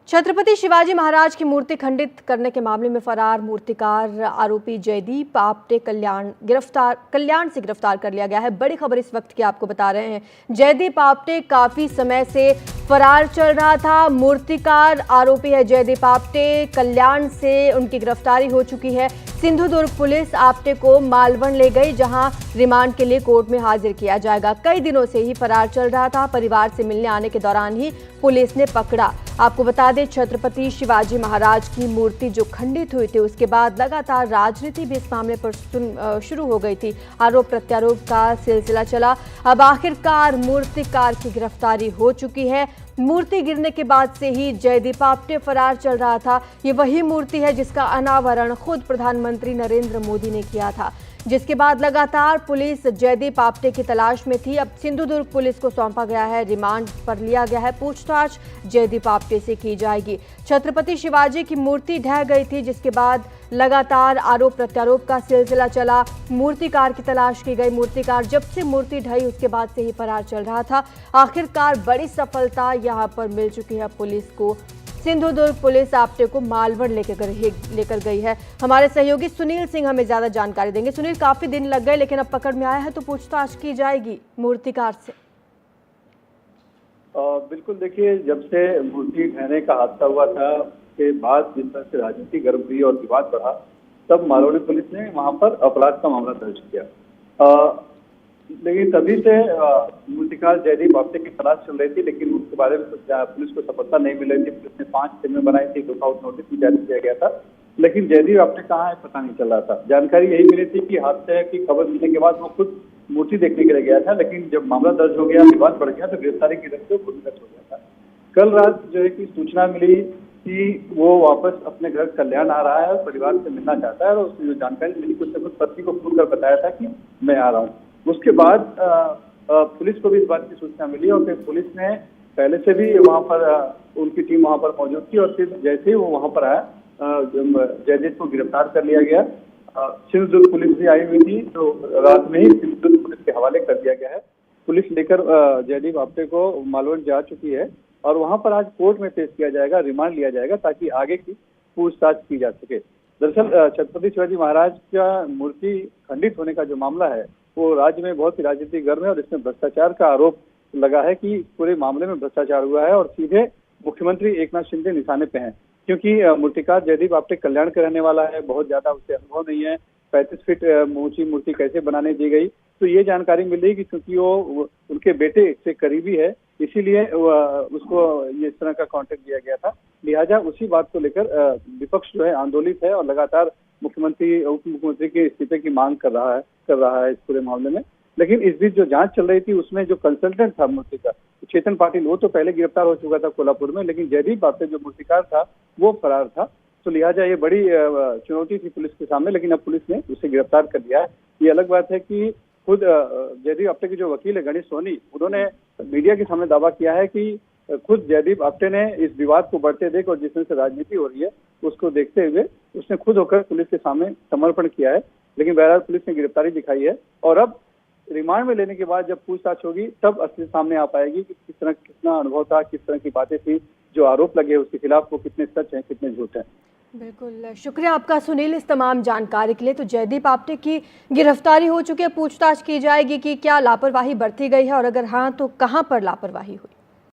छत्रपति शिवाजी महाराज की मूर्ति खंडित करने के मामले में फरार मूर्तिकार आरोपी जयदीप आपटे कल्याण से गिरफ्तार कर लिया गया है। बड़ी खबर इस वक्त की आपको बता रहे हैं। जयदीप आपटे काफी समय से फरार चल रहा था। मूर्तिकार आरोपी है जयदीप आपटे, कल्याण से उनकी गिरफ्तारी हो चुकी है। सिंधुदुर्ग पुलिस आपटे को मालवण ले गई, जहां रिमांड के लिए कोर्ट में हाजिर किया जाएगा। कई दिनों से ही फरार चल रहा था। परिवार से मिलने आने के दौरान ही पुलिस ने पकड़ा। आपको बता दें, छत्रपति शिवाजी महाराज की मूर्ति जो खंडित हुई थी, उसके बाद लगातार राजनीति भी इस मामले पर शुरू हो गई थी। आरोप प्रत्यारोप का सिलसिला चला। अब आखिरकार मूर्तिकार की गिरफ्तारी हो चुकी है। मूर्ति गिरने के बाद से ही जयदीप आपटे फरार चल रहा था। ये वही मूर्ति है जिसका अनावरण खुद प्रधानमंत्री नरेंद्र मोदी ने किया था, जिसके बाद लगातार पुलिस जयदीप आपटे की तलाश में थी। अब सिंधुदुर्ग पुलिस को सौंपा गया है, रिमांड पर लिया गया है। पूछताछ जयदीप आपटे से की जाएगी। छत्रपति शिवाजी की मूर्ति ढह गई थी, जिसके बाद लगातार आरोप प्रत्यारोप का सिलसिला चला। मूर्तिकार की तलाश की गई। मूर्तिकार जब से मूर्ति ढही उसके बाद से ही फरार चल रहा था। आखिरकार बड़ी सफलता यहां पर मिल चुकी है पुलिस को। सिंधुदुर्ग पुलिस आपटे को मालवण लेकर गई है। हमारे सहयोगी सुनील सिंह हमें ज्यादा जानकारी देंगे। सुनील, काफी दिन लग गए लेकिन अब पकड़ में आया है, तो पूछताछ की जाएगी मूर्तिकार से। बिल्कुल, देखिए, जब से मूर्ति ढहने का हादसा हुआ था उसके बाद जिस तरह से राजनीति गर्म हुई और विवाद बढ़ा, तब मालवणी पुलिस ने वहां पर अपराध का मामला दर्ज किया। लेकिन तभी से मूर्तिकार जयदीप आपटे की तलाश चल रही थी, लेकिन उसके बारे में पुलिस को सफलता नहीं मिल रही थी। पुलिस ने 5 फिल्में बनाई थी, लुकआउट नोटिस भी जारी किया गया था, लेकिन जयदीप आपटे कहाँ है पता नहीं चल रहा था। जानकारी यही मिली थी कि हादसे की खबर मिलने के बाद वो खुद मूर्ति देखने के लिए गया था, लेकिन जब मामला दर्ज हो गया, विवाद बढ़ गया, तो गिरफ्तारी की रस्ते भूमिगत हो गया था। कल रात जो है कि सूचना मिली कि वो वापस अपने घर कल्याण आ रहा है और परिवार से मिलना चाहता है, और उसने जो जानकारी मिली कुछ पत्नी को फोन कर बताया था कि मैं आ रहा हूँ। उसके बाद पुलिस को भी इस बात की सूचना मिली और फिर पुलिस ने पहले से भी वहां पर उनकी टीम वहां पर मौजूद थी, और फिर जैसे ही वो वहां पर आया जयदीप को गिरफ्तार कर लिया गया। सिंधुदुर्ग पुलिस भी आई हुई थी, तो रात में ही सिंधुदुर्ग पुलिस के हवाले कर दिया गया है। पुलिस लेकर जयदीप आपटे को मालवण जा चुकी है और वहां पर आज कोर्ट में पेश किया जाएगा, रिमांड लिया जाएगा, ताकि आगे की पूछताछ की जा सके। दरअसल छत्रपति शिवाजी महाराज का मूर्ति खंडित होने का जो मामला है वो राज्य में बहुत ही राजनीतिक गर्म है, और इसमें भ्रष्टाचार का आरोप लगा है कि पूरे मामले में भ्रष्टाचार हुआ है, और सीधे मुख्यमंत्री एकनाथ शिंदे निशाने पे हैं, क्योंकि मूर्तिकार जयदीप आपटे कल्याण का रहने वाला है। बहुत ज्यादा उससे अनुभव नहीं है। 35 फीट ऊंची मूर्ति कैसे बनाने दी गई, तो ये जानकारी मिल रही कि क्योंकि वो उनके बेटे से करीबी है, इसीलिए उसको ये इस तरह का कॉन्ट्रैक्ट दिया गया था। लिहाजा उसी बात को लेकर विपक्ष जो है आंदोलित है और लगातार मुख्यमंत्री उप मुख्यमंत्री के इस्तीफे की मांग कर रहा है इस पूरे मामले में। लेकिन इस बीच जो जांच चल रही थी उसमें जो कंसल्टेंट था मूर्ति का, चेतन पाटिल, वो तो पहले गिरफ्तार हो चुका था कोल्हापुर में, लेकिन जयदीप आपटे जो मूर्तिकार था वो फरार था। तो लिहाजा ये बड़ी चुनौती थी पुलिस के सामने, लेकिन अब पुलिस ने उसे गिरफ्तार कर लिया है। ये अलग बात है कि खुद जयदीप आपटे के जो वकील है गणेश सोनी, उन्होंने मीडिया के सामने दावा किया है कि खुद जयदीप आपटे ने इस विवाद को बढ़ते देख और जिस तरह से राजनीति हो रही है उसको देखते हुए उसने खुद होकर पुलिस के सामने समर्पण किया है। लेकिन बहरहाल पुलिस ने गिरफ्तारी दिखाई है, और अब रिमांड में लेने के बाद जब पूछताछ होगी तब असली सामने आ पाएगी कि कितना अनुभव था, किस तरह की बातें थी, जो आरोप लगे उसके खिलाफ वो कितने सच हैं, कितने झूठ हैं। बिल्कुल, शुक्रिया आपका सुनील इस तमाम जानकारी के लिए। तो जयदीप आपटे की गिरफ्तारी हो चुकी है, पूछताछ की जाएगी कि क्या लापरवाही बरती गई है, और अगर हाँ तो कहां पर लापरवाही हुई।